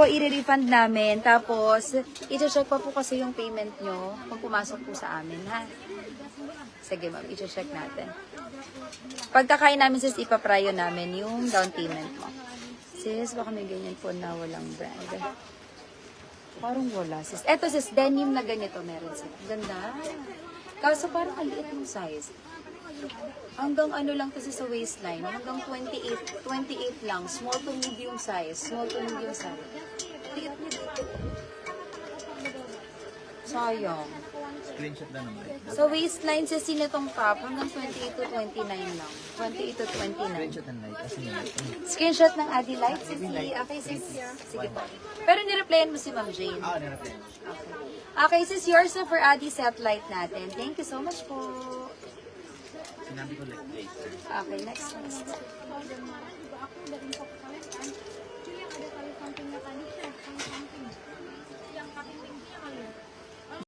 po, i-refund namin. Tapos, i-check pa po kasi yung payment nyo kung pumasok po sa amin, ha? Sige, ma'am. I-check natin. Pagkakain namin, sis, ipaprayo namin yung down payment mo. Sis, baka may ganyan po na walang brand. Parang wala, sis. Eto, sis, denim na ganito meron, sis. Ganda. Kaso parang ang liit ng size. Hanggang ano lang to sa waistline. Hanggang 28 lang. Small to medium size. Small to medium size. Liit na dito. Sayang. Screenshot na naman. Sa waistline, sis, sino tong top? Hanggang 28 to 29 lang. 28 to 29. Screenshot na light. Kasi Screenshot ng Adi Light, sis. Okay, sis. Sige po. Pero nireplyan mo si Ma'am Jane. nireply. Okay. Okay, sis, yours na for Adi set light natin. Thank you so much po. Sinabi ko like later. Okay, next.